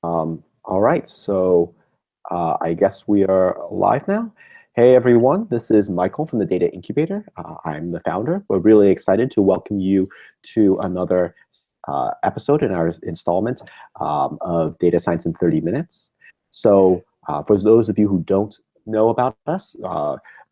All right, so I guess we are live now. Hey everyone, this is Michael from the Data Incubator. I'm the founder. We're really excited to welcome you to another episode in our installment of Data Science in 30 Minutes. So for those of you who don't know about us,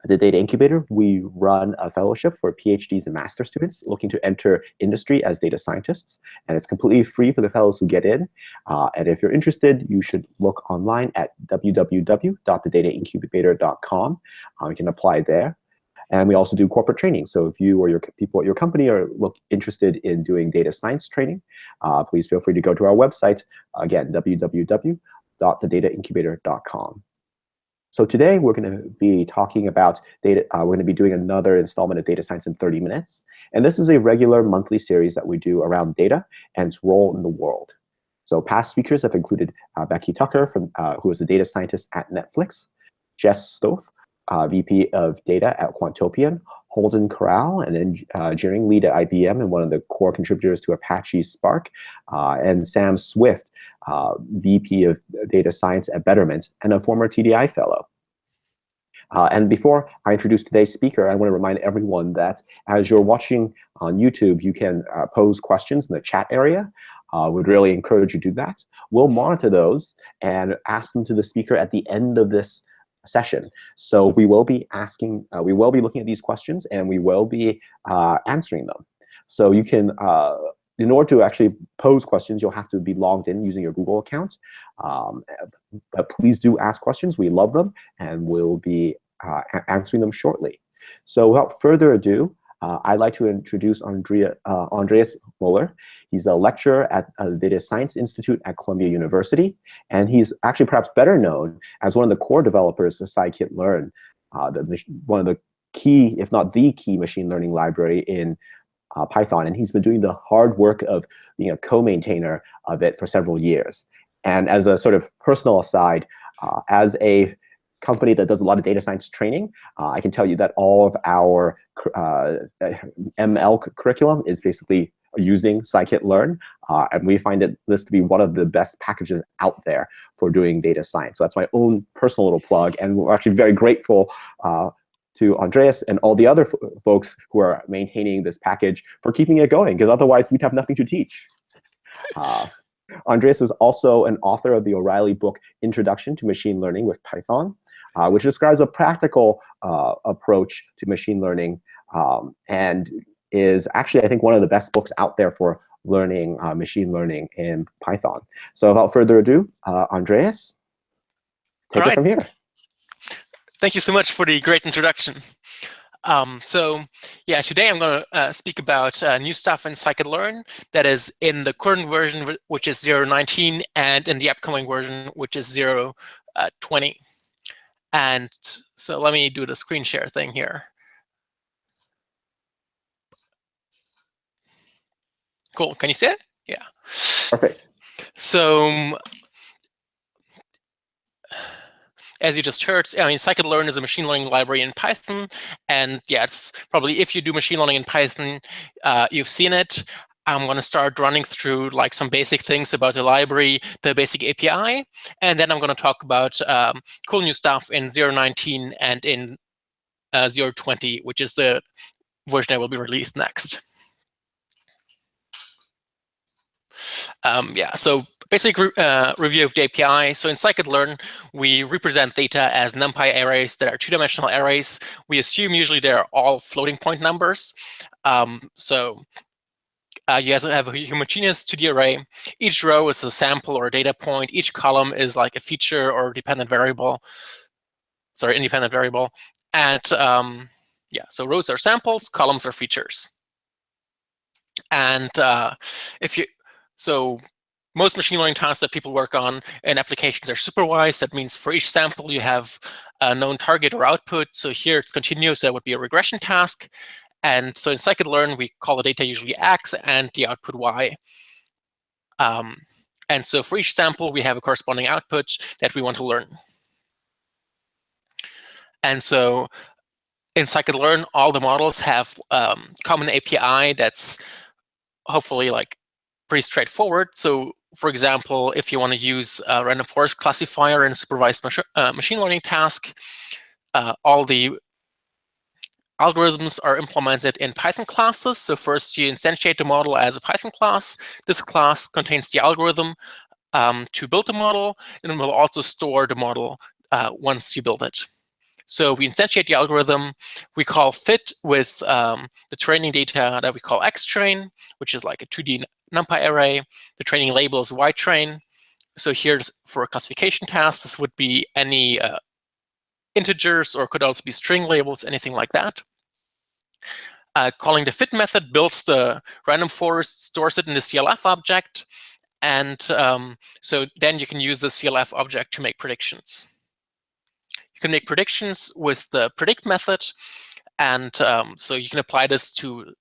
the Data Incubator, we run a fellowship for PhDs and master students looking to enter industry as data scientists, and it's completely free for the fellows who get in. And if you're interested, you should look online at www.thedataincubator.com. You can apply there. And we also do corporate training. So if you or your people at your company are interested in doing data science training, please feel free to go to our website, again, www.thedataincubator.com. So today we're going to be talking about data. We're going to be doing another installment of Data Science in 30 Minutes. And this is a regular monthly series that we do around data and its role in the world. So past speakers have included Becky Tucker, who is a data scientist at Netflix, Jess Stoff, VP of Data at Quantopian, Holden Corral, an engineering lead at IBM and one of the core contributors to Apache Spark, and Sam Swift, VP of Data Science at Betterment, and a former TDI fellow. And before I introduce today's speaker, I want to remind everyone that as you're watching on YouTube, you can pose questions in the chat area. We'd really encourage you to do that. We'll monitor those and ask them to the speaker at the end of this session. So we will be looking at these questions, and we will be answering them. So you can, in order to actually pose questions, you'll have to be logged in using your Google account. But please do ask questions. We love them, and we'll be answering them shortly. So without further ado, I'd like to introduce Andreas Müller. He's a lecturer at the Data Science Institute at Columbia University, and he's actually perhaps better known as one of the core developers of Scikit-Learn, one of the key, if not the key, machine learning library in Python. And he's been doing the hard work of being a co-maintainer of it for several years. And as a sort of personal aside, as a company that does a lot of data science training, I can tell you that all of our ML curriculum is basically using Scikit-Learn, and we find this to be one of the best packages out there for doing data science. So that's my own personal little plug, and we're actually very grateful to Andreas and all the other folks who are maintaining this package for keeping it going, because otherwise we'd have nothing to teach. Andreas is also an author of the O'Reilly book, Introduction to Machine Learning with Python, which describes a practical approach to machine learning, and is actually, I think, one of the best books out there for learning machine learning in Python. So without further ado, Andreas, take it from here. Thank you so much for the great introduction. So yeah, today I'm going to speak about new stuff in Scikit-Learn that is in the current version, which is 0.19, and in the upcoming version, which is 0.20. And so let me do the screen share thing here. Cool. Can you see it? Yeah. Perfect. So as you just heard, I mean, Scikit-Learn is a machine learning library in Python. And yeah, it's probably, if you do machine learning in Python, you've seen it. I'm going to start running through like some basic things about the library, the basic API, and then I'm going to talk about cool new stuff in 0.19 and in 0.20, which is the version that will be released next. Yeah, so basic review of the API. So in Scikit-Learn, we represent data as NumPy arrays that are two-dimensional arrays. We assume usually they're all floating point numbers. You guys have a homogeneous 2D array. Each row is a sample or a data point. Each column is like a feature or dependent variable. Sorry, independent variable. And yeah, so rows are samples, columns are features. And most machine learning tasks that people work on in applications are supervised. That means for each sample, you have a known target or output. So here it's continuous. That would be a regression task. And so in Scikit-Learn, we call the data usually X and the output Y. And so for each sample, we have a corresponding output that we want to learn. And so in Scikit-Learn, all the models have common API that's hopefully like pretty straightforward. So, for example, if you want to use a random forest classifier in a supervised machine learning task, all the algorithms are implemented in Python classes. So first you instantiate the model as a Python class. This class contains the algorithm to build the model, and it will also store the model once you build it. So we instantiate the algorithm. We call fit with the training data that we call xtrain, which is like a 2D NumPy array. The training label is ytrain. So here's for a classification task, this would be any integers, or could also be string labels, anything like that. Calling the fit method builds the random forest, stores it in the CLF object, and so then you can use the CLF object to make predictions. You can make predictions with the predict method, and so you can apply this to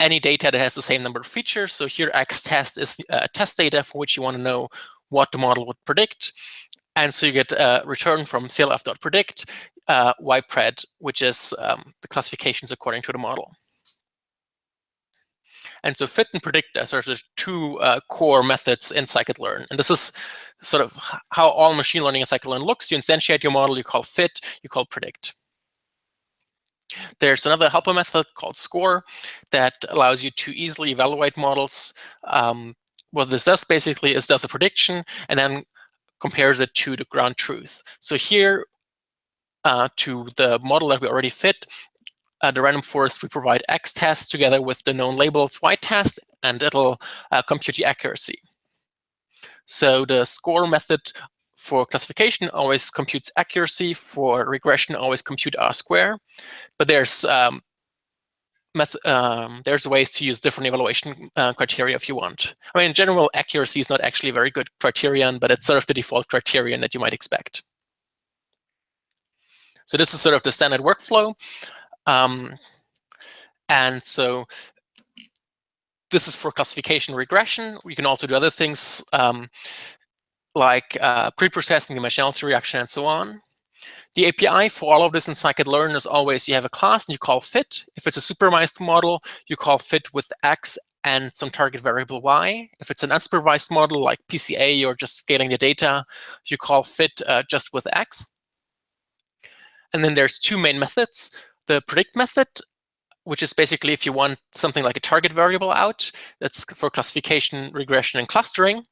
any data that has the same number of features. So here xtest is test data for which you want to know what the model would predict. And so you get a return from clf.predict ypred, which is the classifications according to the model. And so fit and predict are sort of the two core methods in Scikit-Learn. And this is sort of how all machine learning in Scikit-Learn looks. You instantiate your model, you call fit, you call predict. There's another helper method called score that allows you to easily evaluate models. What this does basically is does a prediction and then compares it to the ground truth. So here, to the model that we already fit, the random forest, we provide xtest together with the known labels ytest, and it'll compute the accuracy. So the score method for classification always computes accuracy. For regression, always compute R². But there's ways to use different evaluation criteria if you want. I mean, in general, accuracy is not actually a very good criterion, but it's sort of the default criterion that you might expect. So this is sort of the standard workflow. And so this is for classification regression. We can also do other things like pre-processing, dimensionality reduction, and so on. The API for all of this in Scikit-Learn is always you have a class and you call fit. If it's a supervised model, you call fit with x and some target variable y. If it's an unsupervised model like PCA or just scaling the data, you call fit just with x. And then there's two main methods. The predict method, which is basically if you want something like a target variable out, that's for classification, regression, and clustering.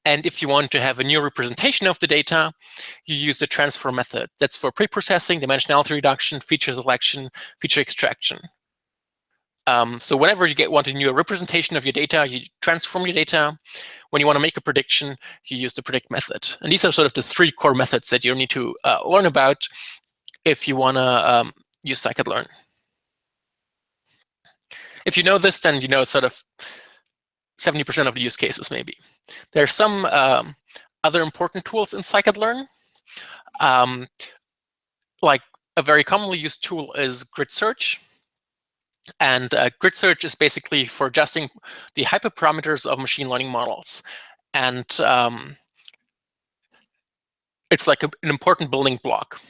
And if you want to have a new representation of the data, you use the transform method. That's for pre-processing, dimensionality reduction, feature selection, feature extraction. So whenever you want a new representation of your data, you transform your data. When you want to make a prediction, you use the predict method. And these are sort of the three core methods that you need to learn about if you want to use Scikit-Learn. If you know this, then you know sort of 70% of the use cases, maybe. There are some other important tools in Scikit-Learn. Like a very commonly used tool is grid search. And grid search is basically for adjusting the hyperparameters of machine learning models. And it's like an important building block.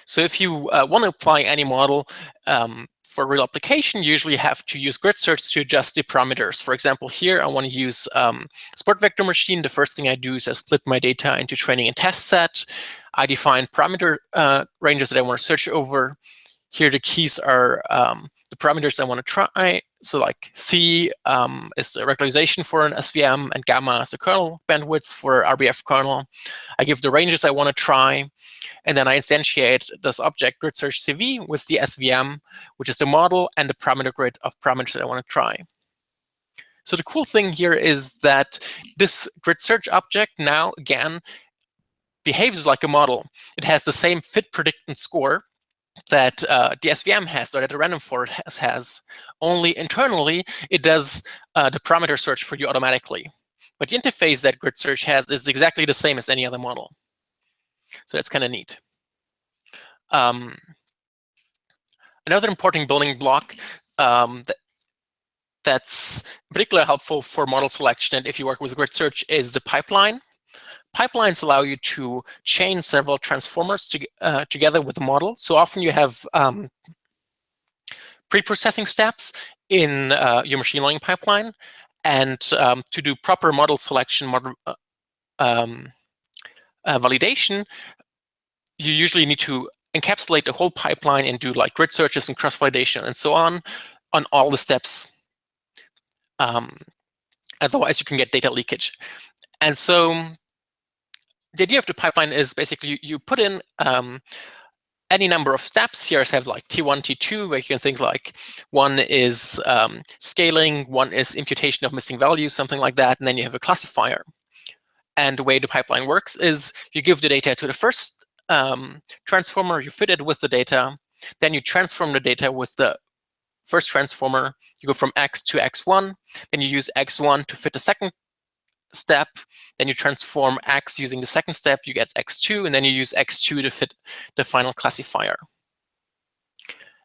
So if you want to apply any model for real application, you usually have to use grid search to adjust the parameters. For example, here I want to use sport vector machine. The first thing I do is I split my data into training and test set. I define parameter ranges that I want to search over. Here the keys are the parameters I want to try. So like C is the regularization for an SVM, and gamma is the kernel bandwidth for RBF kernel. I give the ranges I want to try, and then I instantiate this object grid search CV with the SVM, which is the model, and the parameter grid of parameters that I want to try. So the cool thing here is that this grid search object now, again, behaves like a model. It has the same fit, predict, and score that the SVM has, or that the random forest has, only internally it does the parameter search for you automatically. But the interface that grid search has is exactly the same as any other model. So that's kind of neat. Another important building block that's particularly helpful for model selection, and if you work with grid search, is the pipeline. Pipelines allow you to chain several transformers together with the model. So often you have pre-processing steps in your machine learning pipeline, And to do proper model selection, model validation, you usually need to encapsulate the whole pipeline and do like grid searches and cross-validation and so on all the steps. Otherwise, you can get data leakage. And so the idea of the pipeline is basically you put in any number of steps. Here I have like T1, T2, where you can think like one is scaling, one is imputation of missing values, something like that, and then you have a classifier. And the way the pipeline works is you give the data to the first transformer, you fit it with the data, then you transform the data with the first transformer, you go from X to X1, then you use X1 to fit the second step, then you transform X using the second step, you get X2, and then you use X2 to fit the final classifier.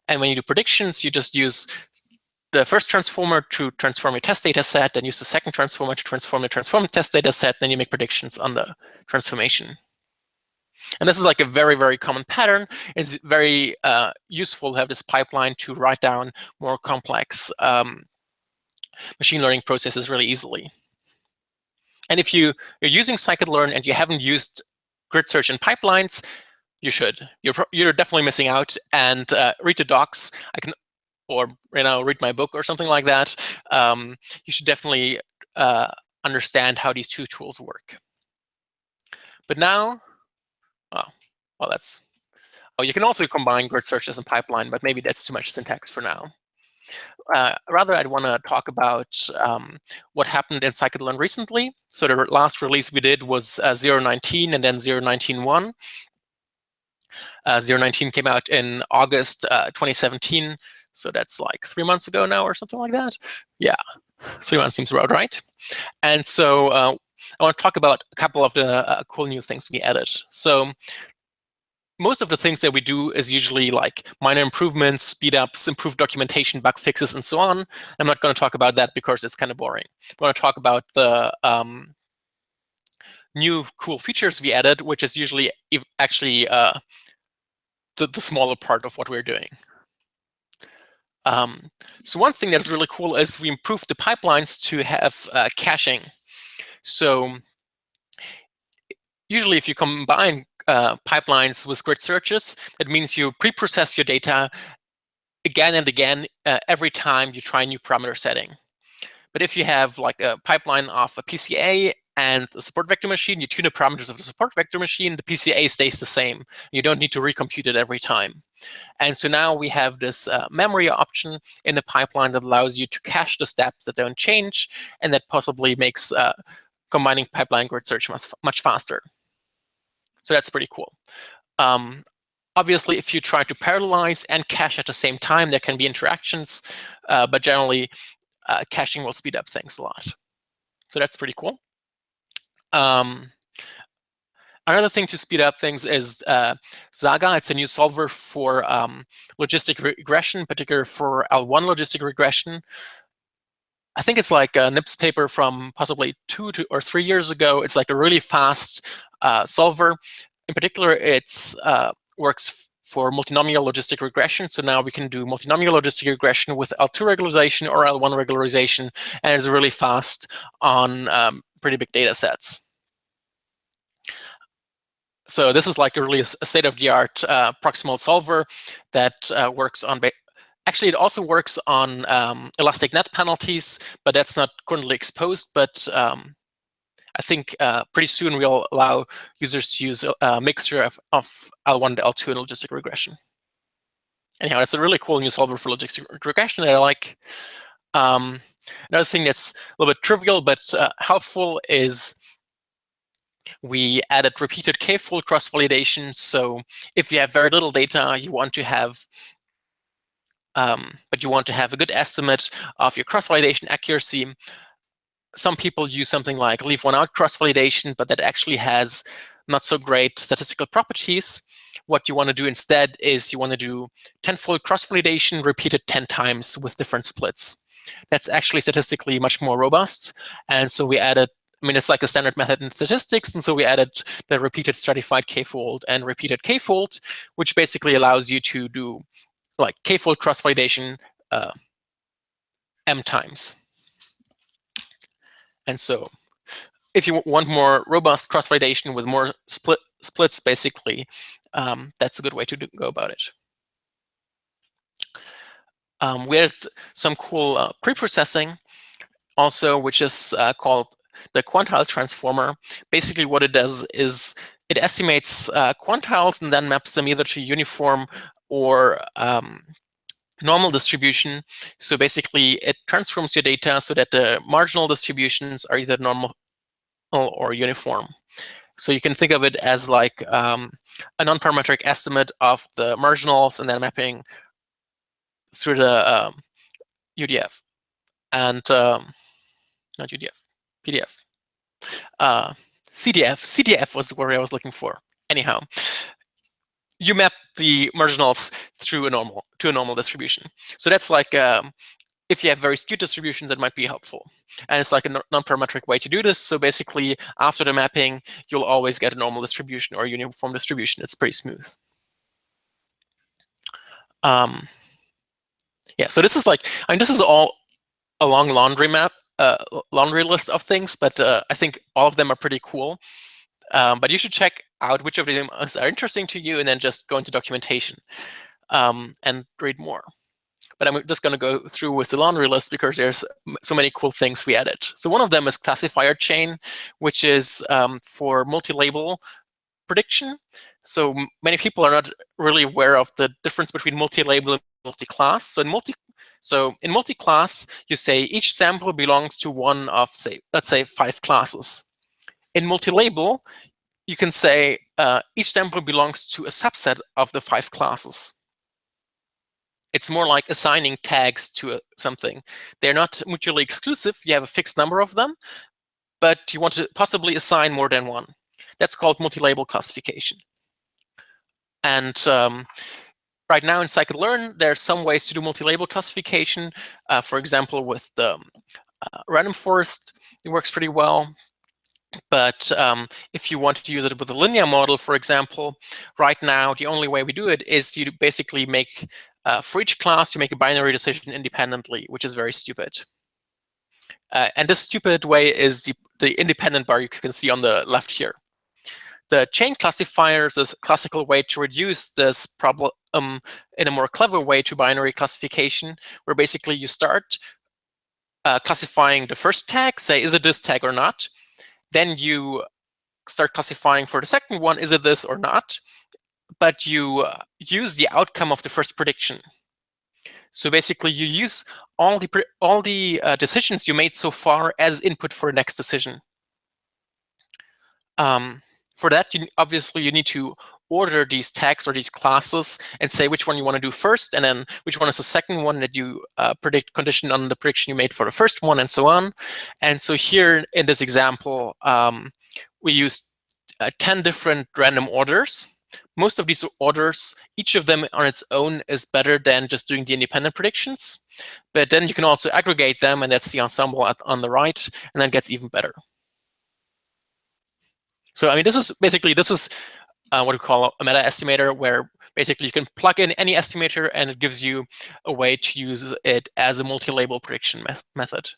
And when you do predictions, you just use the first transformer to transform your test data set, then use the second transformer to transform the transformed test data set, then you make predictions on the transformation. And this is like a very, very common pattern. It's very useful to have this pipeline to write down more complex machine learning processes really easily. And if you're using Scikit-Learn and you haven't used grid search and pipelines, you should. You're definitely missing out. And read the docs. Or read my book or something like that. You should definitely understand how these two tools work. But now, you can also combine grid searches and pipeline, but maybe that's too much syntax for now. Rather, I'd want to talk about what happened in Scikit-Learn recently. So the last release we did was 0.19 and then 0.19.1. 0.19 came out in August 2017. So that's like 3 months ago now or something like that. Yeah, 3 months seems about right. And so I want to talk about a couple of the cool new things we added. So most of the things that we do is usually like minor improvements, speed ups, improved documentation, bug fixes, and so on. I'm not going to talk about that because it's kind of boring. I want to talk about the new cool features we added, which is usually actually the smaller part of what we're doing. So one thing that's really cool is we improved the pipelines to have caching. So usually if you combine pipelines with grid searches, that means you pre-process your data again and again every time you try a new parameter setting. But if you have like a pipeline of a PCA and a support vector machine, you tune the parameters of the support vector machine, the PCA stays the same. You don't need to recompute it every time. And so now we have this memory option in the pipeline that allows you to cache the steps that don't change, and that possibly makes combining pipeline grid search much faster. So that's pretty cool. Obviously, if you try to parallelize and cache at the same time, there can be interactions, but generally, caching will speed up things a lot. So that's pretty cool. Another thing to speed up things is Saga. It's a new solver for logistic regression, particularly for L1 logistic regression. I think it's like a NIPS paper from possibly 2 or 3 years ago. It's like a really fast solver. In particular, it's works for multinomial logistic regression. So now we can do multinomial logistic regression with L2 regularization or L1 regularization, and it's really fast on pretty big data sets. So this is like a really state-of-the-art proximal solver that works on. Actually, it also works on elastic net penalties, but that's not currently exposed. But I think pretty soon we'll allow users to use a mixture of L1 to L2 in logistic regression. Anyhow, it's a really cool new solver for logistic regression that I like. Another thing that's a little bit trivial but helpful is we added repeated k-fold cross-validation. So if you have very little data, you want to have but you want to have a good estimate of your cross-validation accuracy. Some people use something like leave one out cross-validation, but that actually has not so great statistical properties. What you want to do instead is you want to do 10-fold cross-validation repeated 10 times with different splits. That's actually statistically much more robust. And so we added, I mean, it's like a standard method in statistics. And so we added the repeated stratified k-fold and repeated k-fold, which basically allows you to do like k-fold cross-validation m times. And so if you want more robust cross-validation with more splits, basically, that's a good way to go about it. We have some cool pre-processing also, which is called the Quantile Transformer. Basically, what it does is it estimates quantiles and then maps them either to uniform or normal distribution. So basically, it transforms your data so that the marginal distributions are either normal or uniform. So you can think of it as like a non-parametric estimate of the marginals and then mapping through the UDF and not UDF, PDF. CDF. CDF was the word I was looking for. Anyhow, you map the marginals through to a normal distribution. So that's like if you have very skewed distributions, that might be helpful. And it's like a non-parametric way to do this. So basically, after the mapping, you'll always get a normal distribution or a uniform distribution. It's pretty smooth. Yeah, so this is like, I mean, this is all a long laundry list of things, but I think all of them are pretty cool. But you should check out which of them are interesting to you and then just go into documentation and read more. But I'm just going to go through with the laundry list because there's so many cool things we added. So one of them is Classifier Chain, which is for multi-label prediction. So many people are not really aware of the difference between multi-label and multi-class. So in multi-class, you say each sample belongs to one of, let's say 5 classes. In multi-label, you can say each sample belongs to a subset of the 5 classes. It's more like assigning tags to something. They're not mutually exclusive. You have a fixed number of them, but you want to possibly assign more than one. That's called multi-label classification. And right now in Scikit-Learn, there are some ways to do multi-label classification. For example, with the random forest, it works pretty well. But if you want to use it with a linear model, for example, right now, the only way we do it is you basically make, for each class, you make a binary decision independently, which is very stupid. And this stupid way is the independent bar you can see on the left here. The chain classifiers is a classical way to reduce this problem in a more clever way to binary classification, where basically you start classifying the first tag, say, is it this tag or not? Then you start classifying for the second one, is it this or not? But you use the outcome of the first prediction. So basically, you use all the decisions you made so far as input for the next decision. For that, obviously, you need to order these tags or these classes and say which one you want to do first, and then which one is the second one that you predict condition on the prediction you made for the first one, and so on. And so here in this example, we used 10 different random orders. Most of these orders, each of them on its own is better than just doing the independent predictions. But then you can also aggregate them, and that's the ensemble on the right, and then it gets even better. So I mean, this is what we call a meta estimator, where basically you can plug in any estimator and it gives you a way to use it as a multi-label prediction method.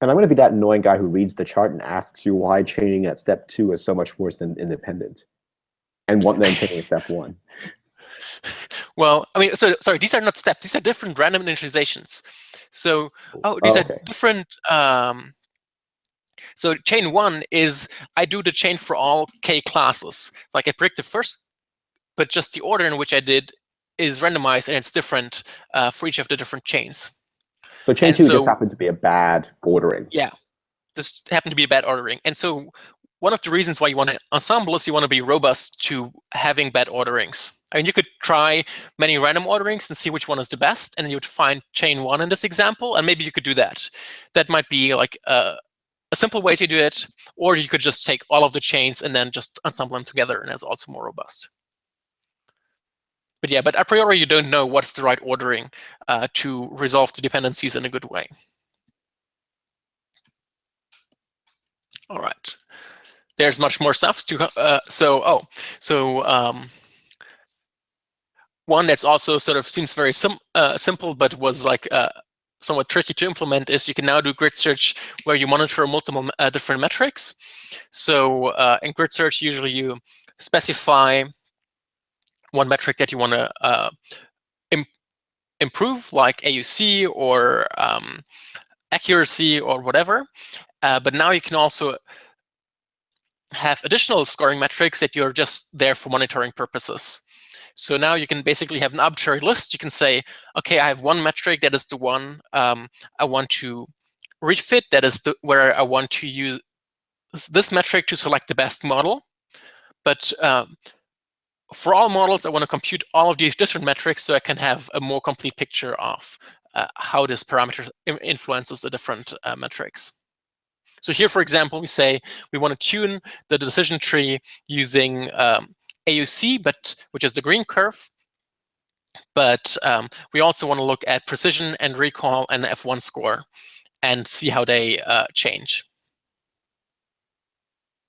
And I'm going to be that annoying guy who reads the chart and asks you why chaining at step 2 is so much worse than independent, and then chaining at step 1. Well, I mean, so sorry, these are not steps. These are different random initializations. So, these are different. So chain 1 is I do the chain for all k classes. Like I predict the first, but just the order in which I did is randomized, and it's different for each of the different chains. So chain 2 just happened to be a bad ordering. Yeah, this happened to be a bad ordering. And so one of the reasons why you want to ensemble is you want to be robust to having bad orderings. I mean, you could try many random orderings and see which one is the best, and you would find chain 1 in this example, and maybe you could do that. That might be like a simple way to do it, or you could just take all of the chains and then just ensemble them together, and that's also more robust. But yeah, but a priori, you don't know what's the right ordering to resolve the dependencies in a good way. All right. There's much more stuff to one that's also sort of seems very simple, but was like somewhat tricky to implement is you can now do grid search where you monitor multiple different metrics. So in grid search, usually you specify one metric that you want to improve, like AUC or accuracy or whatever. But now you can also have additional scoring metrics that you're just there for monitoring purposes. So now you can basically have an arbitrary list. You can say, okay, I have one metric that is the one I want to refit. That is where I want to use this metric to select the best model. But for all models, I want to compute all of these different metrics so I can have a more complete picture of how this parameter influences the different metrics. So here, for example, we say we want to tune the decision tree using AUC, which is the green curve. But we also want to look at precision and recall and F1 score and see how they change.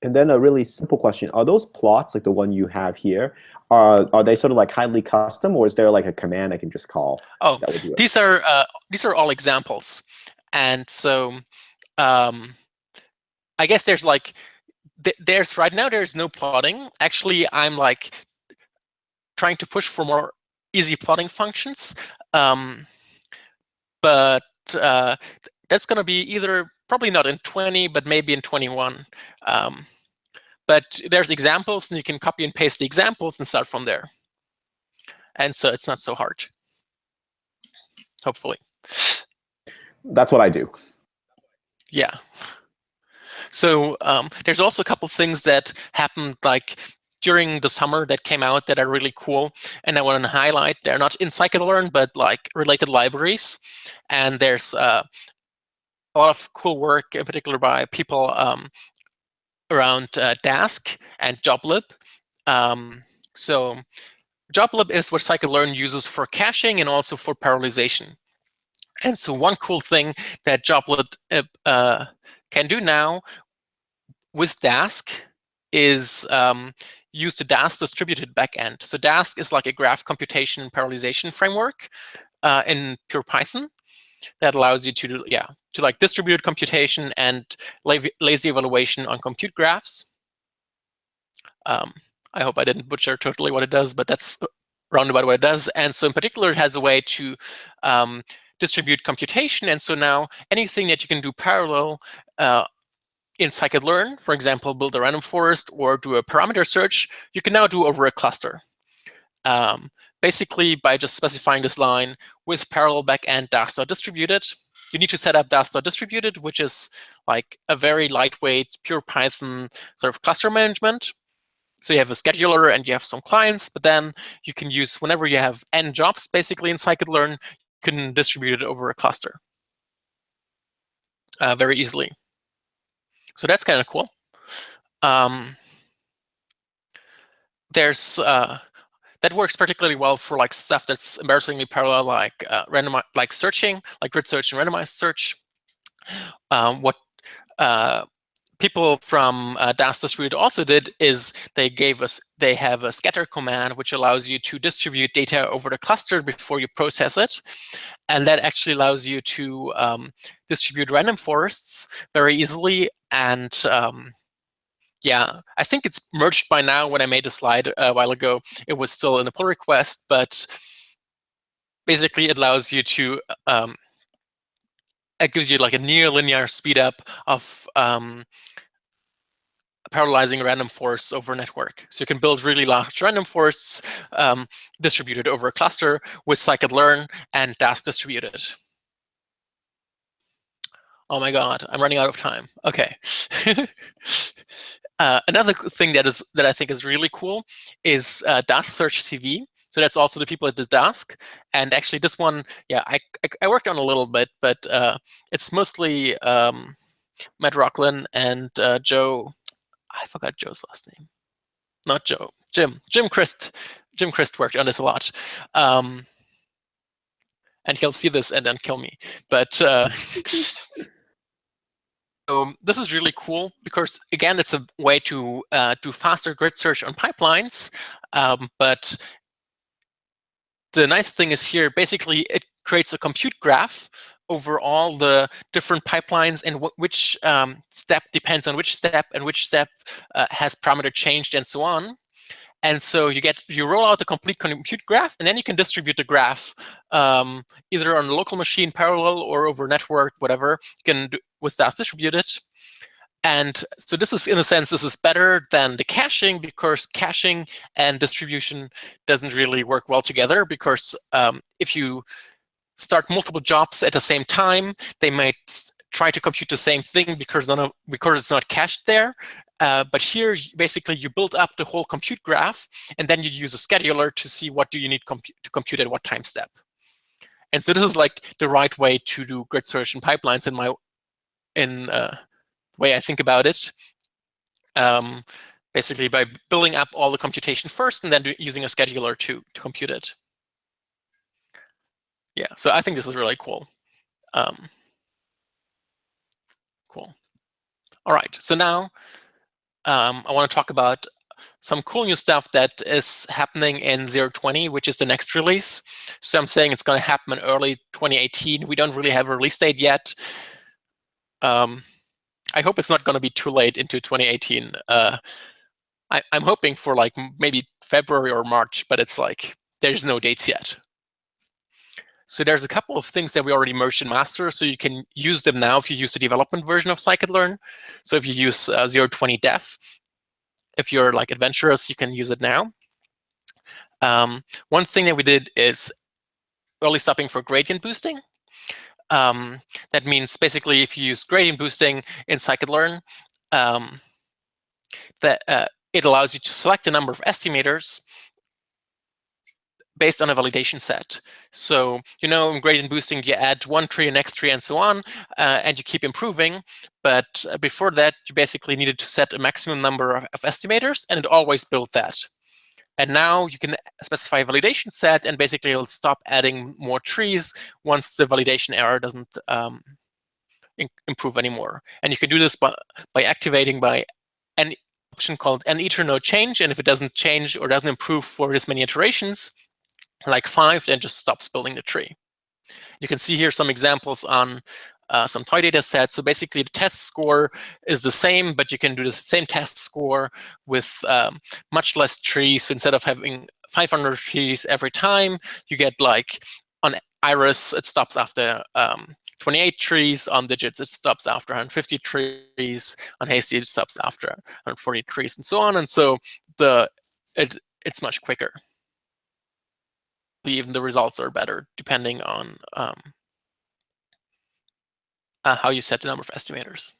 And then a really simple question: are those plots, like the one you have here, are they sort of like highly custom, or is there like a command I can just call? Oh, these are all examples, and so I guess there's like right now there's no plotting. Actually, I'm like trying to push for more easy plotting functions, but that's going to be either probably not in 20, but maybe in 21. But there's examples, and you can copy and paste the examples and start from there. And so it's not so hard, hopefully. That's what I do. Yeah. So there's also a couple things that happened like during the summer that came out that are really cool, and I want to highlight. They're not in Scikit-Learn, but like related libraries. And there's a lot of cool work, in particular by people around Dask and Joblib. So Joblib is what Scikit-Learn uses for caching and also for parallelization. And so one cool thing that Joblib can do now with Dask is use the Dask distributed backend. So Dask is like a graph computation and parallelization framework in pure Python that allows you to do, to like distributed computation and lazy evaluation on compute graphs. I hope I didn't butcher totally what it does, but that's roundabout what it does. And so in particular, it has a way to distribute computation. And so now anything that you can do parallel in Scikit-Learn, for example, build a random forest or do a parameter search, you can now do over a cluster. Basically, by just specifying this line with parallel backend Dask.distributed, you need to set up Dask.distributed, which is like a very lightweight, pure Python sort of cluster management. So you have a scheduler and you have some clients, but then you can use, whenever you have n jobs, basically in Scikit-Learn, you can distribute it over a cluster very easily. So that's kind of cool. There's that works particularly well for like stuff that's embarrassingly parallel, like like searching, like grid search and randomized search. What people from Dask Distributed also did is they have a scatter command which allows you to distribute data over the cluster before you process it, and that actually allows you to distribute random forests very easily. And yeah, I think it's merged by now. When I made a slide a while ago, it was still in the pull request, but basically it allows you to, it gives you like a near linear speed up of parallelizing random forests over a network. So you can build really large random forests distributed over a cluster with Scikit-Learn and Dask distributed. Oh my God, I'm running out of time. Okay. Another thing that I think is really cool is Dask SearchTV. So that's also the people at this Dask. And actually this one, yeah, I worked on a little bit, but it's mostly Matt Rocklin and Joe. I forgot Joe's last name. Not Joe. Jim Christ. Jim Christ worked on this a lot. And he'll see this and then kill me. But so this is really cool because, again, it's a way to do faster grid search on pipelines. But the nice thing is here, basically, it creates a compute graph over all the different pipelines and which step depends on which step, and which step has parameter changed, and so on. And so you roll out the complete compute graph, and then you can distribute the graph either on a local machine, parallel, or over network, whatever. You can do with that distributed. And so this is, in a sense, this is better than the caching, because caching and distribution doesn't really work well together, because if you start multiple jobs at the same time, they might try to compute the same thing because it's not cached there. But here, basically, you build up the whole compute graph, and then you use a scheduler to see what do you need to compute at what time step. And so this is like the right way to do grid search and pipelines in way I think about it. Basically, by building up all the computation first, and then using a scheduler to compute it. Yeah, so I think this is really cool. Cool. All right, so now I want to talk about some cool new stuff that is happening in 0.20, which is the next release. So I'm saying it's going to happen in early 2018. We don't really have a release date yet. I hope it's not going to be too late into 2018. I'm hoping for like maybe February or March, but it's like there's no dates yet. So there's a couple of things that we already merged in master, so you can use them now if you use the development version of Scikit-Learn. So if you use 0.20 dev, if you're like adventurous, you can use it now. One thing that we did is early stopping for gradient boosting. That means basically if you use gradient boosting in Scikit-Learn, it allows you to select a number of estimators based on a validation set. So, in gradient boosting, you add one tree, next tree, and so on, and you keep improving. But before that, you basically needed to set a maximum number of estimators, and it always built that. And now you can specify a validation set, and basically it'll stop adding more trees once the validation error doesn't improve anymore. And you can do this by activating by an option called an iter change, and if it doesn't change or doesn't improve for this many iterations, like 5, then just stops building the tree. You can see here some examples on some toy data sets. So basically the test score is the same, but you can do the same test score with much less trees. So instead of having 500 trees every time, you get like on Iris, it stops after 28 trees. On Digits, it stops after 150 trees. On Hasty, it stops after 140 trees, and so on. And so it's much quicker. Even the results are better depending on how you set the number of estimators.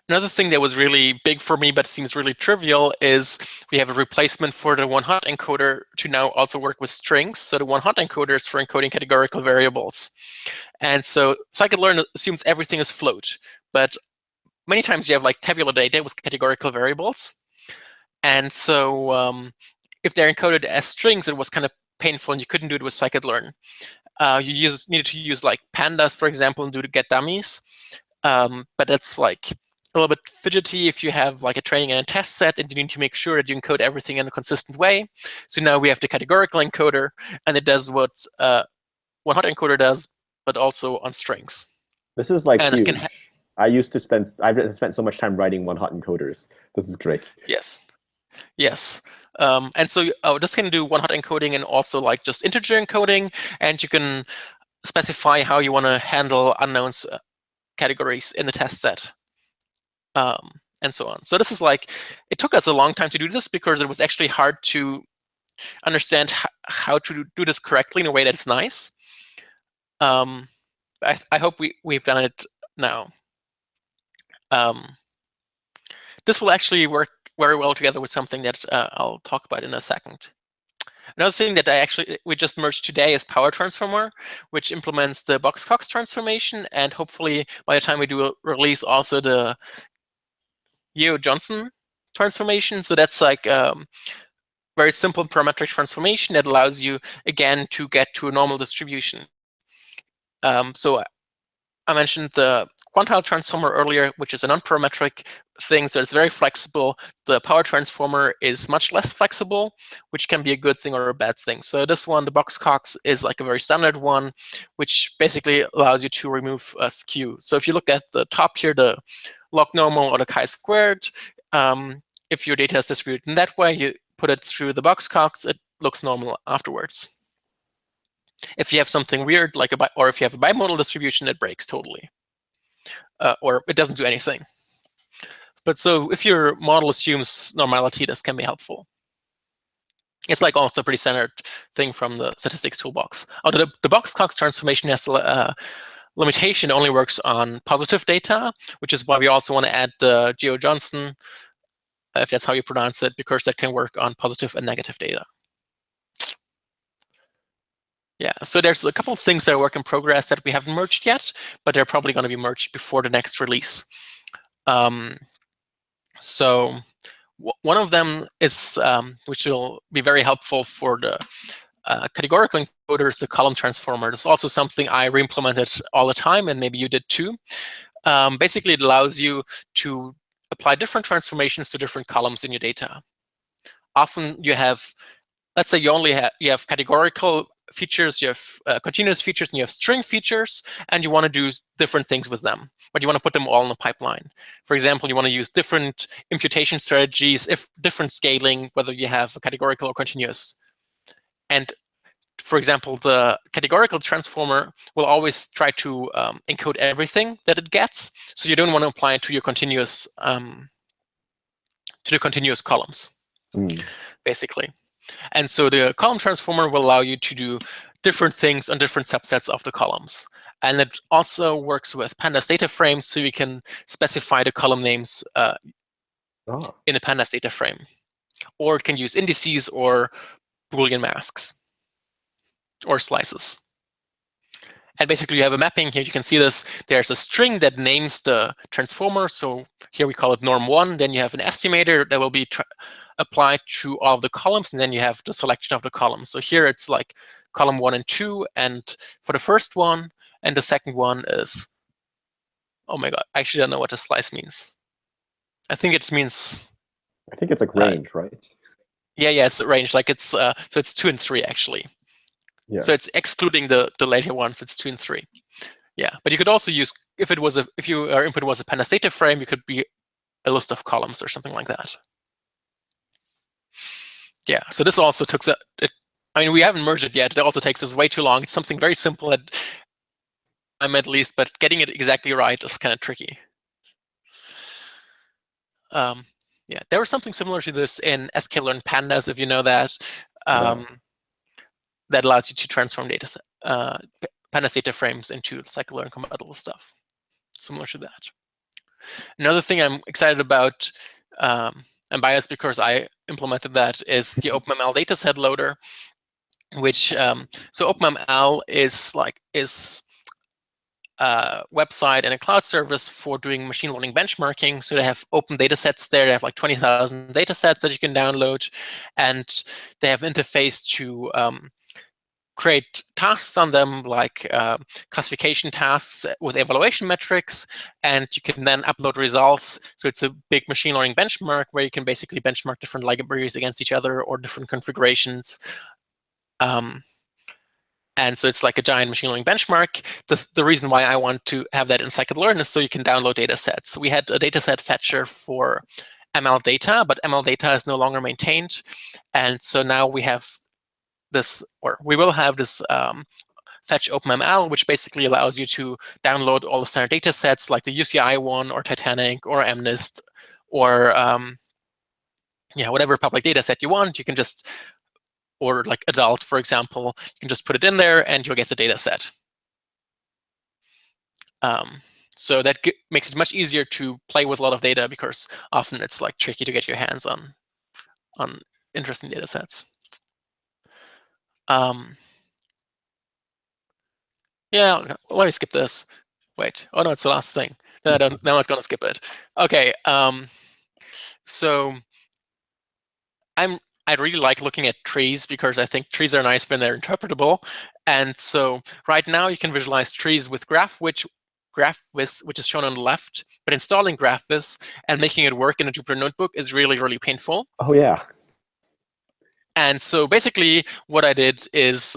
Another thing that was really big for me, but seems really trivial, is we have a replacement for the one-hot encoder to now also work with strings. So the one-hot encoder is for encoding categorical variables. And so Scikit-Learn assumes everything is float, but many times you have like tabular data with categorical variables. And so if they're encoded as strings, it was kind of painful, and you couldn't do it with Scikit-Learn. You needed to use like pandas, for example, and do the get dummies. But that's like a little bit fidgety if you have like a training and a test set, and you need to make sure that you encode everything in a consistent way. So now we have the categorical encoder, and it does what one-hot encoder does, but also on strings. This is like huge. I've spent so much time writing one-hot encoders. This is great. Yes. Yes. And so this can do one-hot encoding and also like just integer encoding, and you can specify how you want to handle unknowns categories in the test set, and so on. So this is like, it took us a long time to do this because it was actually hard to understand how to do this correctly in a way that's nice. I hope we've done it now. This will actually work very well together with something that I'll talk about in a second. Another thing that we just merged today is Power Transformer, which implements the Box-Cox transformation, and hopefully by the time we do a release, also the Yeo-Johnson transformation. So that's like very simple parametric transformation that allows you, again, to get to a normal distribution. So I mentioned the Quantile Transformer earlier, which is a non-parametric thing, so it's very flexible. The Power Transformer is much less flexible, which can be a good thing or a bad thing. So this one, the boxcox, is like a very standard one, which basically allows you to remove skew. So if you look at the top here, the log normal or the chi-squared, if your data is distributed in that way, you put it through the boxcox, it looks normal afterwards. If you have something weird, like or if you have a bimodal distribution, it breaks totally. Or it doesn't do anything. But so if your model assumes normality, this can be helpful. It's like also a pretty standard thing from the statistics toolbox. Although the boxcox transformation has a limitation, it only works on positive data, which is why we also want to add the Geo Johnson, if that's how you pronounce it, because that can work on positive and negative data. Yeah, so there's a couple of things that are work in progress that we haven't merged yet, but they're probably going to be merged before the next release. So one of them is, which will be very helpful for the categorical encoders, the column transformer. This is also something I re-implemented all the time, and maybe you did too. Basically, it allows you to apply different transformations to different columns in your data. Often you have, let's say you have categorical features, you have continuous features, and you have string features, and you want to do different things with them, but you want to put them all in a pipeline. For example, you want to use different imputation strategies, if different scaling, whether you have a categorical or continuous. And for example, the categorical transformer will always try to encode everything that it gets, so you don't want to apply it to your continuous columns, basically. And so the column transformer will allow you to do different things on different subsets of the columns. And it also works with pandas data frames, so you can specify the column names in a pandas data frame. Or it can use indices or Boolean masks or slices. And basically, you have a mapping here. You can see this. There's a string that names the transformer. So here we call it norm1. Then you have an estimator that will be applied to all of the columns. And then you have the selection of the columns. So here it's like column 1 and 2. And for the first one, and the second one is, oh my God, I actually don't know what a slice means. I think it means. I think it's like range, right? Yeah, it's a range. Like it's so it's 2 and 3 actually. Yeah. So it's excluding the later ones. It's 2 and 3. Yeah, but you could also use, if your input was a pandas data frame, you could be a list of columns or something like that. Yeah, so this also took I mean, we haven't merged it yet. It also takes us way too long. It's something very simple at least, but getting it exactly right is kind of tricky. Yeah, there was something similar to this in sklearn pandas, if you know that. That allows you to transform pandas data frames into Scikit-Learn compatible stuff, similar to that. Another thing I'm excited about, I'm biased because I implemented that, is the OpenML dataset loader, which, so OpenML is a website and a cloud service for doing machine learning benchmarking. So they have open data sets there. They have like 20,000 data sets that you can download, and they have interface to create tasks on them, like classification tasks with evaluation metrics, and you can then upload results. So it's a big machine learning benchmark where you can basically benchmark different libraries against each other or different configurations. And so it's like a giant machine learning benchmark. The reason why I want to have that in Scikit-Learn is so you can download data sets. So we had a dataset fetcher for ML data, but ML data is no longer maintained. And so now we have this, or we will have this fetch OpenML, which basically allows you to download all the standard data sets like the UCI one or Titanic or MNIST or whatever public data set you want. You can just, or like adult, for example, you can just put it in there and you'll get the data set. So that makes it much easier to play with a lot of data, because often it's like tricky to get your hands on interesting data sets. Yeah, let me skip this. Wait, oh no, it's the last thing. No, I'm not gonna skip it. Okay, so I really like looking at trees, because I think trees are nice when they're interpretable. And so right now you can visualize trees with graph, which GraphViz, which is shown on the left, but installing GraphViz and making it work in a Jupyter Notebook is really, really painful. Oh, yeah. And so basically what I did is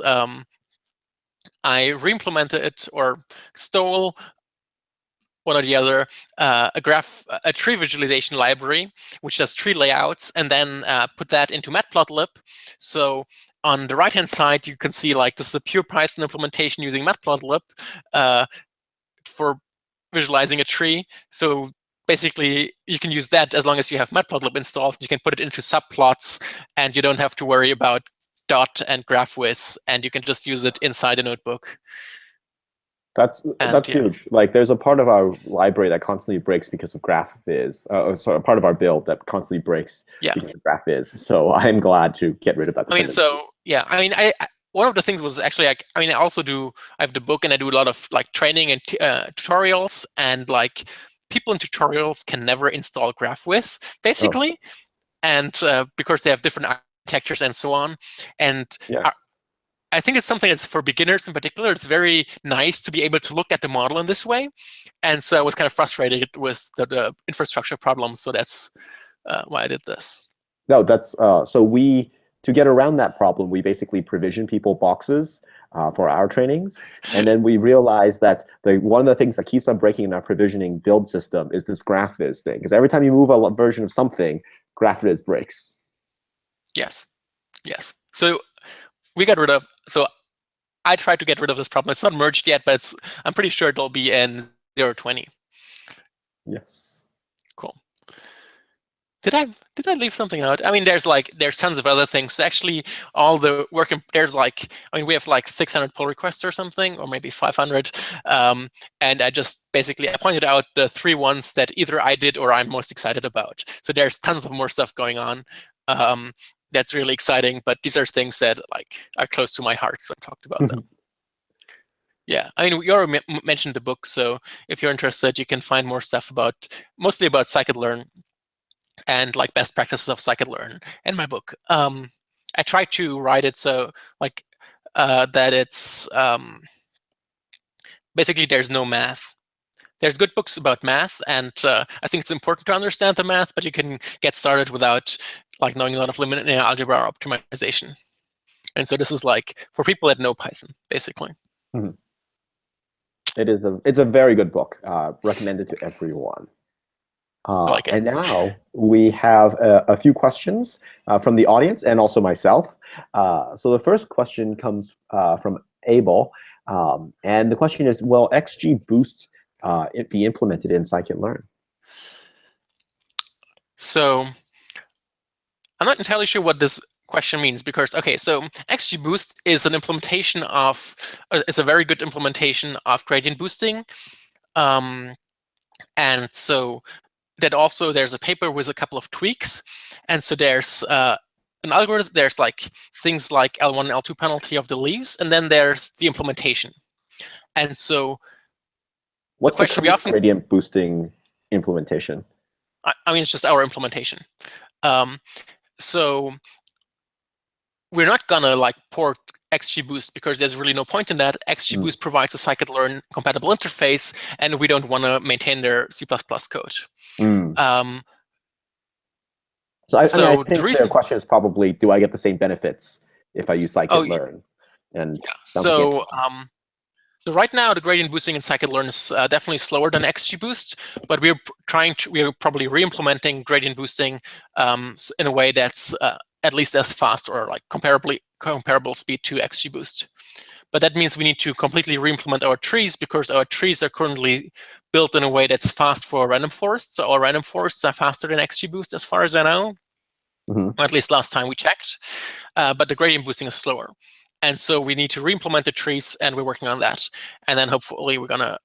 I re-implemented it or stole one or the other, a tree visualization library, which does tree layouts, and then put that into Matplotlib. So on the right-hand side, you can see like this is a pure Python implementation using Matplotlib for visualizing a tree. So basically, you can use that as long as you have Matplotlib installed. You can put it into subplots, and you don't have to worry about dot and GraphViz, and you can just use it inside a notebook. That's huge. Like, there's a part of our library that constantly breaks because of GraphViz. Sorry, part of our build that constantly breaks because of GraphViz. So I'm glad to get rid of that. One of the things was actually I have the book and I do a lot of like training and tutorials, and like people in tutorials can never install GraphViz basically, and because they have different architectures and so on, and I think it's something that's for beginners in particular. It's very nice to be able to look at the model in this way. And so I was kind of frustrated with the infrastructure problems. So that's why I did this. No, that's to get around that problem, we basically provision people boxes for our trainings. And then we realized that one of the things that keeps on breaking in our provisioning build system is this GraphViz thing. Because every time you move a version of something, GraphViz breaks. Yes. So we got rid of, so I tried to get rid of this problem. It's not merged yet, but I'm pretty sure it'll be in 0.20. Yes. Cool. Did I leave something out? I mean, there's tons of other things. So actually, all the work we have like 600 pull requests or something, or maybe 500. And I pointed out the 3 ones that either I did or I'm most excited about. So there's tons of more stuff going on. That's really exciting, but these are things that like are close to my heart, so I talked about them. Yeah, I mean, you already mentioned the book, so if you're interested, you can find more stuff mostly about Scikit-Learn and like best practices of Scikit-Learn in my book. I try to write it so like that it's basically there's no math. There's good books about math, and I think it's important to understand the math, but you can get started without like knowing a lot of linear algebra or optimization. And so this is like for people that know Python, basically. It's a very good book. Recommended to everyone. And now we have a few questions from the audience and also myself. So the first question comes from Abel, and the question is: will XGBoost it be implemented in Scikit-Learn? So I'm not entirely sure what this question means, because so XGBoost is an implementation is a very good implementation of gradient boosting, and so that also there's a paper with a couple of tweaks, and so there's an algorithm. There's like things like L1 and L2 penalty of the leaves, and then there's the implementation. And so what's the question gradient boosting implementation? I mean, it's just our implementation. So we're not gonna like port XGBoost because there's really no point in that. XGBoost provides a Scikit-Learn compatible interface, and we don't want to maintain their C++ code. So I think the question is probably, do I get the same benefits if I use Scikit-Learn? So right now, the gradient boosting in Scikit-Learn is definitely slower than XGBoost, but we're probably re-implementing gradient boosting in a way that's at least as fast or like comparable speed to XGBoost. But that means we need to completely re-implement our trees, because our trees are currently built in a way that's fast for random forests. So our random forests are faster than XGBoost, as far as I know, or at least last time we checked. But the gradient boosting is slower. And so we need to re-implement the trees, and we're working on that. And then hopefully we're gonna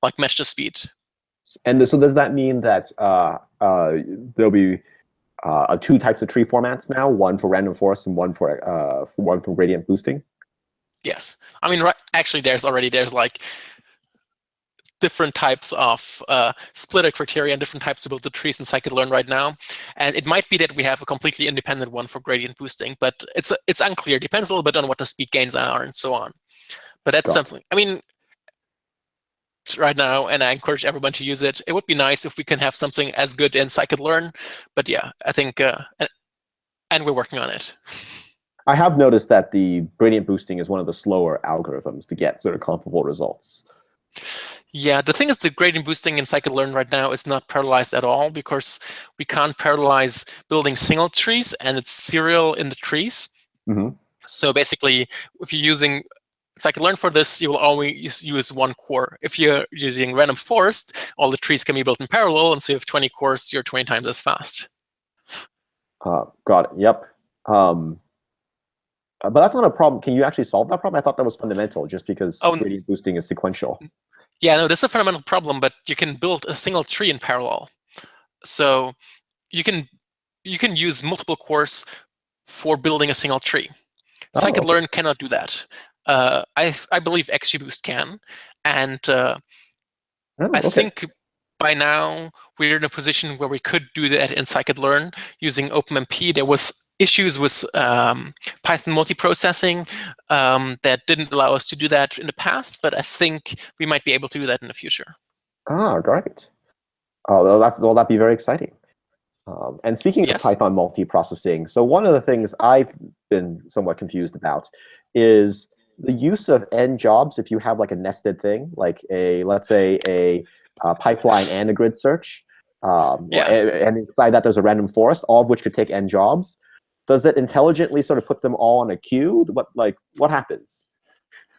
like match the speed. And so does that mean that there'll be 2 types of tree formats now, one for random forest and one for gradient boosting? Yes, I mean, actually, there's like different types of splitter criteria and different types to build the trees in Scikit-Learn right now. And it might be that we have a completely independent one for gradient boosting, but it's unclear. It depends a little bit on what the speed gains are and so on. But that's something. I mean, it right now, and I encourage everyone to use it. It would be nice if we can have something as good in Scikit-Learn, but yeah, I think, and we're working on it. I have noticed that the gradient boosting is one of the slower algorithms to get sort of comparable results. Yeah, the thing is, the gradient boosting in Scikit-Learn right now is not parallelized at all, because we can't parallelize building single trees, and it's serial in the trees. Mm-hmm. So basically, if you're using Scikit-Learn for this, you will always use one core. If you're using random forest, all the trees can be built in parallel, and so you have 20 cores, you're 20 times as fast. Got it. Yep. But that's not a problem. Can you actually solve that problem? I thought that was fundamental, just because gradient boosting is sequential. Yeah, no, this is a fundamental problem, but you can build a single tree in parallel. So you can use multiple cores for building a single tree. Scikit-Learn cannot do that. I believe XGBoost can, and I think by now we're in a position where we could do that in Scikit-Learn using OpenMP. There was issues with Python multiprocessing that didn't allow us to do that in the past, but I think we might be able to do that in the future. Great. Well, that'd be very exciting. And speaking of Python multiprocessing, so one of the things I've been somewhat confused about is the use of Njobs if you have like a nested thing, like let's say a pipeline and a grid search, and inside that there's a random forest, all of which could take Njobs. Does it intelligently sort of put them all on a queue? What happens?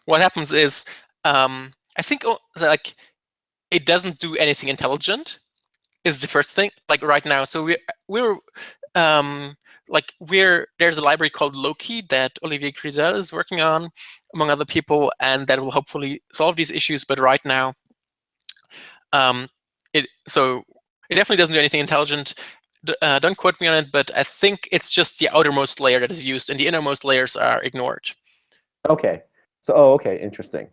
What happens is, I think like it doesn't do anything intelligent. Is the first thing, like right now. So there's a library called Loki that Olivier Grisel is working on, among other people, and that will hopefully solve these issues. But right now, it definitely doesn't do anything intelligent. Don't quote me on it, but I think it's just the outermost layer that is used, and the innermost layers are ignored. Okay. So, interesting.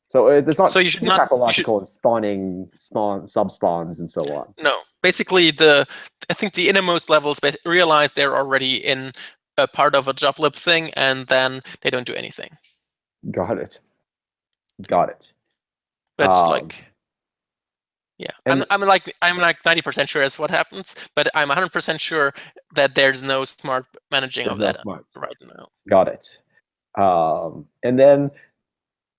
So it's not topological and spawning subspawns and so on. No, basically I think the innermost levels realize they're already in a part of a joblib thing, and then they don't do anything. Got it. But yeah, I'm like 90% sure that's what happens, but I'm 100% sure that there's no smart managing of that right now. Got it. And then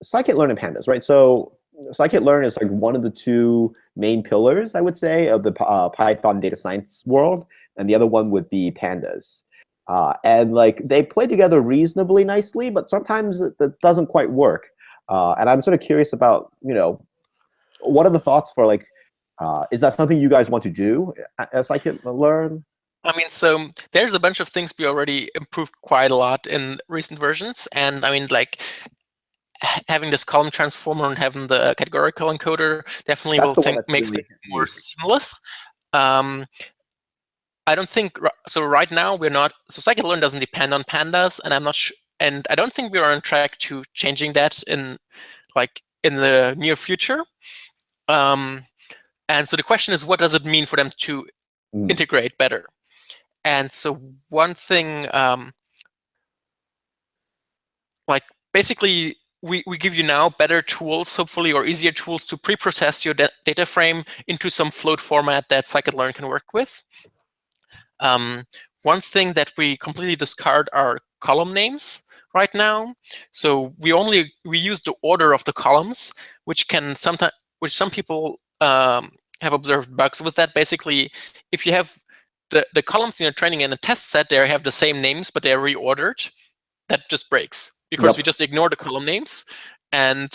Scikit-Learn and pandas, right? So Scikit-Learn is like one of the two main pillars, I would say, of the Python data science world, and the other one would be pandas. And like they play together reasonably nicely, but sometimes it doesn't quite work. And I'm sort of curious about, what are the thoughts for like, is that something you guys want to do at Scikit-Learn? I mean, so there's a bunch of things we already improved quite a lot in recent versions, and I mean, like, having this column transformer and having the categorical encoder definitely makes things more seamless. I don't think so. Right now, we're not. So Scikit-Learn doesn't depend on pandas, and I'm not sure. And I don't think we're on track to changing that in the near future. And so the question is, what does it mean for them to integrate better? And so one thing, basically, we give you now better tools, hopefully, or easier tools to pre-process your data frame into some float format that Scikit-Learn can work with. One thing that we completely discard are column names right now. So we use the order of the columns, which some people have observed bugs with that. Basically, if you have the columns in your training and a test set, they have the same names, but they're reordered, that just breaks. Because we just ignore the column names, and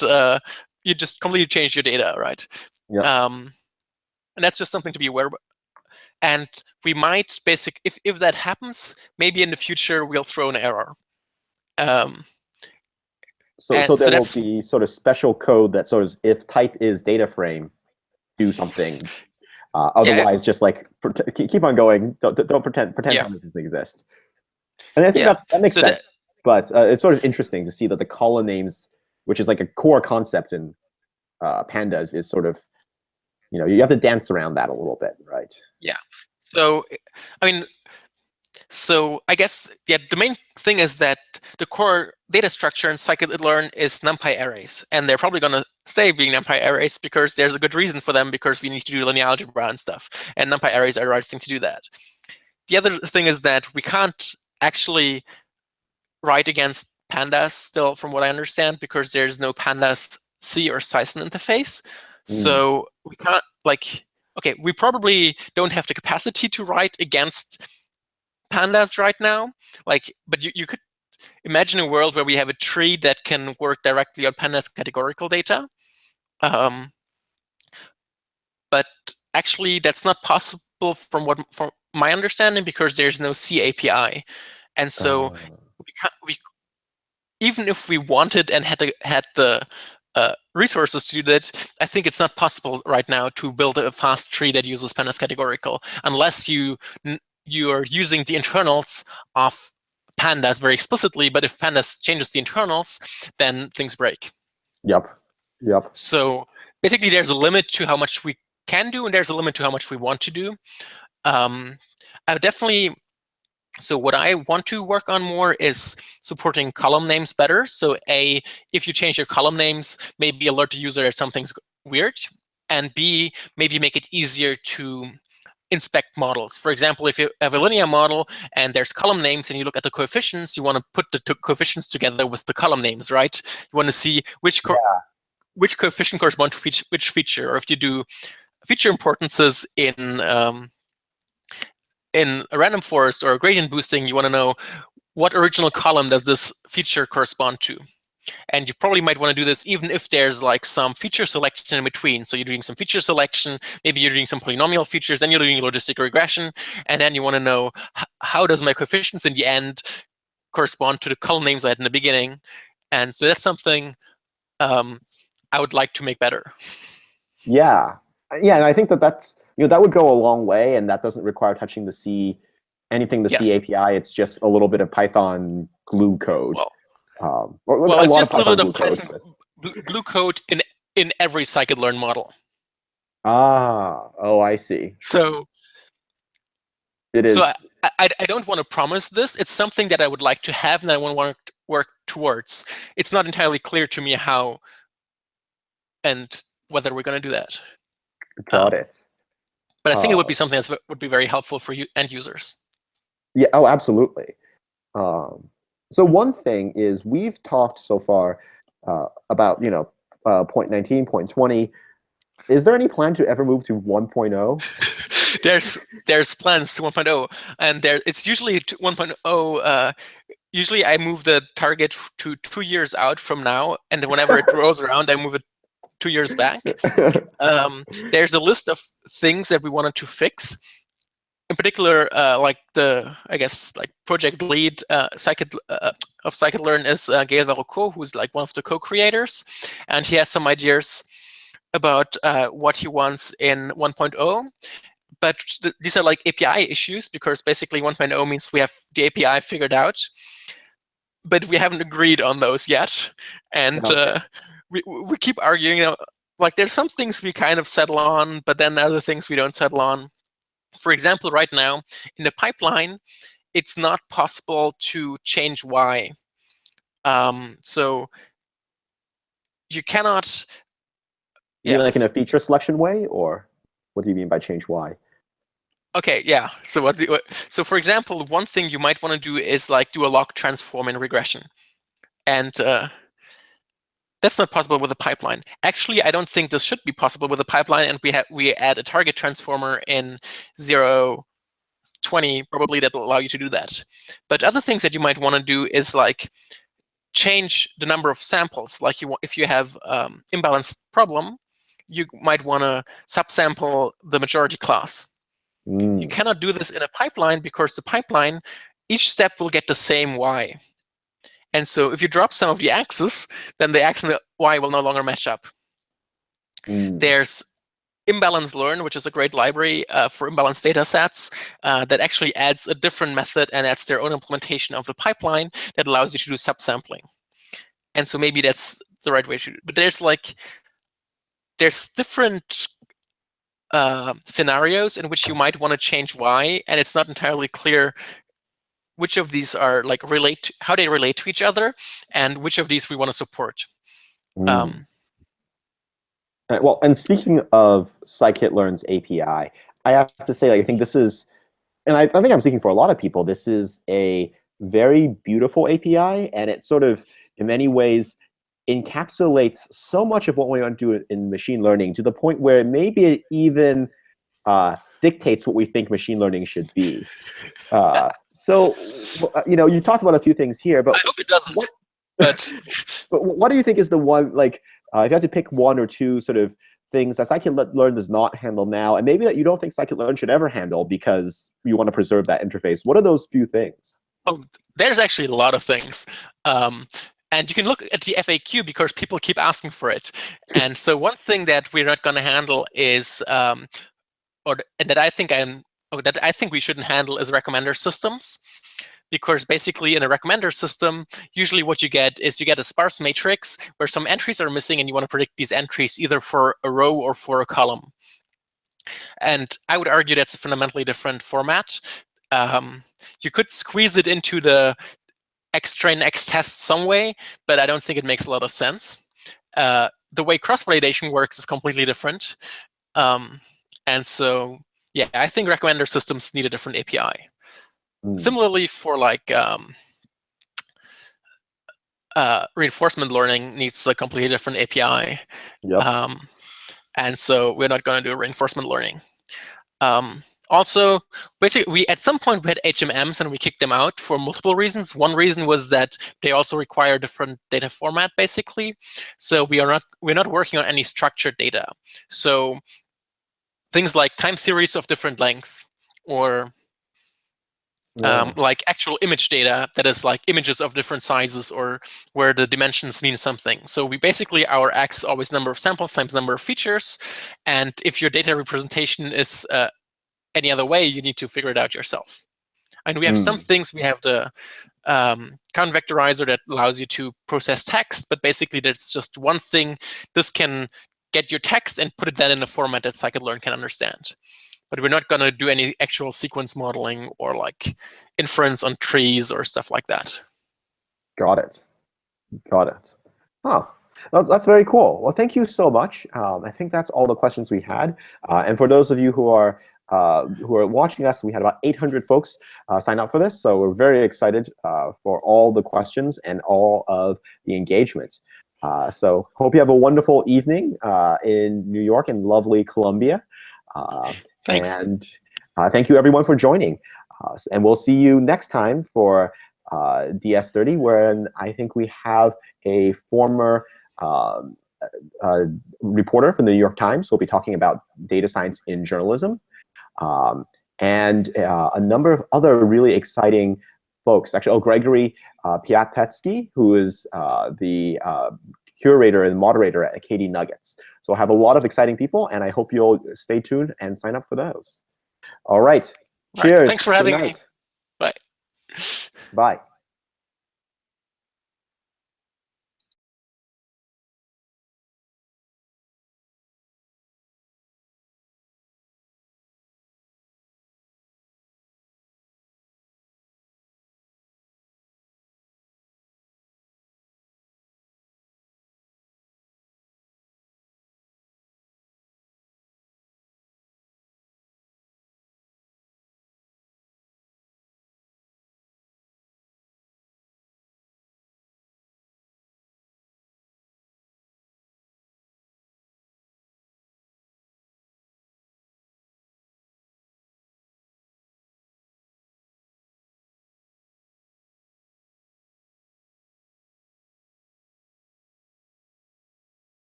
you just completely change your data, right? And that's just something to be aware of. And we might if that happens, maybe in the future we'll throw an error. So there will be sort of special code that sort of, if type is data frame, do something. Otherwise, just like keep on going. Don't pretend pandas doesn't exist. And I think that makes sense. But it's sort of interesting to see that the column names, which is like a core concept in pandas, is sort of, you have to dance around that a little bit, right? Yeah. So, I mean, So I guess the main thing is that the core data structure in Scikit-Learn is NumPy arrays, and they're probably going to stay being NumPy arrays because there's a good reason for them, because we need to do linear algebra and stuff, and NumPy arrays are the right thing to do that. The other thing is that we can't actually write against pandas still, from what I understand, because there's no pandas C or Scikit interface. So we can't, okay, we probably don't have the capacity to write against pandas right now. But you could imagine a world where we have a tree that can work directly on pandas categorical data. But actually, that's not possible from my understanding, because there's no C API. And so even if we wanted and had the resources to do that, I think it's not possible right now to build a fast tree that uses pandas categorical, unless you are using the internals of pandas very explicitly. But if pandas changes the internals, then things break. Yep. So basically, there's a limit to how much we can do, and there's a limit to how much we want to do. I would definitely. So what I want to work on more is supporting column names better. So A, if you change your column names, maybe alert the user that something's weird. And B, maybe make it easier to inspect models. For example, if you have a linear model and there's column names and you look at the coefficients, you want to put the coefficients together with the column names, right? You want to see which coefficient corresponds to which feature. Or if you do feature importances in a random forest or a gradient boosting, you want to know what original column does this feature correspond to. And you probably might want to do this even if there's some feature selection in between. So you're doing some feature selection, maybe you're doing some polynomial features, then you're doing logistic regression, and then you want to know how does my coefficients in the end correspond to the column names I had in the beginning. And so that's something I would like to make better. Yeah, and I think that's that would go a long way, and that doesn't require touching the C Yes. API. It's just a little bit of Python glue code. It's just a little bit of Python glue code in every Scikit-Learn model. Oh, I see. So it is. So I don't want to promise this. It's something that I would like to have and I want to work towards. It's not entirely clear to me how and whether we're going to do that. Got it. But I think it would be something that would be very helpful for you end users. Yeah. Oh, absolutely. So one thing is we've talked so far about point 19, point 20. Is there any plan to ever move to 1.0? There's plans to 1.0, and it's usually 1.0. Usually, I move the target to 2 years out from now, and whenever it rolls around, I move it 2 years back. There's a list of things that we wanted to fix. In particular, project lead of Scikit-Learn is Gaël Verrocco, who's one of the co-creators, and he has some ideas about what he wants in 1.0. But these are API issues, because basically 1.0 means we have the API figured out, but we haven't agreed on those yet. And we keep arguing. There's some things we kind of settle on, but then other things we don't settle on. For example, right now, in the pipeline, it's not possible to change Y. So you cannot... You mean in a feature selection way, or what do you mean by change Y? Okay, yeah. So so for example, one thing you might want to do is do a log transform in regression. And that's not possible with a pipeline. Actually, I don't think this should be possible with a pipeline, and we add a target transformer in 0.20 probably that will allow you to do that. But other things that you might want to do is change the number of samples. If you have imbalanced problem, you might want to subsample the majority class. You cannot do this in a pipeline, because the pipeline, each step will get the same Y. And so if you drop some of the axes, then the X and the Y will no longer match up. There's Imbalance Learn, which is a great library for imbalanced data sets that actually adds a different method and adds their own implementation of the pipeline that allows you to do subsampling. And so maybe that's the right way to do it. But there's different scenarios in which you might want to change Y, and it's not entirely clear which of these are like how they relate to each other, and which of these we want to support. Well, and speaking of Scikit-Learn's API, I have to say, like, I think this is, and I think I'm speaking for a lot of people, this is a very beautiful API, and it sort of, in many ways, encapsulates so much of what we want to do in machine learning to the point where maybe it even dictates what we think machine learning should be. So, you talked about a few things here, but I hope it doesn't. But what do you think is the one, like, if you had to pick one or two sort of things that Scikit-Learn does not handle now, and maybe that you don't think Scikit-Learn should ever handle because you want to preserve that interface, what are those few things? Oh, there's actually a lot of things. And you can look at the FAQ because people keep asking for it. And so one thing that we're not going to handle is, that I think we shouldn't handle is recommender systems. Because basically in a recommender system, usually what you get is you get a sparse matrix where some entries are missing and you want to predict these entries either for a row or for a column. And I would argue that's a fundamentally different format. You could squeeze it into the X-train, X-test some way, but I don't think it makes a lot of sense. The way cross-validation works is completely different. And so, yeah, I think recommender systems need a different API. Similarly, for like reinforcement learning needs a completely different API. Yep. And so we're not going to do reinforcement learning. Also, basically, at some point we had HMMs and we kicked them out for multiple reasons. One reason was that they also require different data format, basically. So we're not working on any structured data. So things like time series of different length, or like actual image data that is like images of different sizes, or where the dimensions mean something. So we basically, our X is always number of samples times number of features. And if your data representation is any other way, you need to figure it out yourself. And we have some things. We have the count vectorizer that allows you to process text, but basically that's just one thing. This can get your text and put it then in a format that Scikit-Learn can understand. But we're not going to do any actual sequence modeling or like inference on trees or stuff like that. Got it. Got it. Huh. Well, that's very cool. Well, thank you so much. I think that's all the questions we had. And for those of you who are watching us, we had about 800 folks sign up for this. So we're very excited for all the questions and all of the engagement. So hope you have a wonderful evening in New York and lovely Columbia. Thanks. And thank you, everyone, for joining. And we'll see you next time for DS30, where I think we have a former reporter from the New York Times who will be talking about data science in journalism. And a number of other really exciting folks. Actually, Gregory Piatetsky, who is the curator and moderator at KD Nuggets. So I have a lot of exciting people, and I hope you'll stay tuned and sign up for those. All right. Cheers. Thanks for having me. Bye. Bye.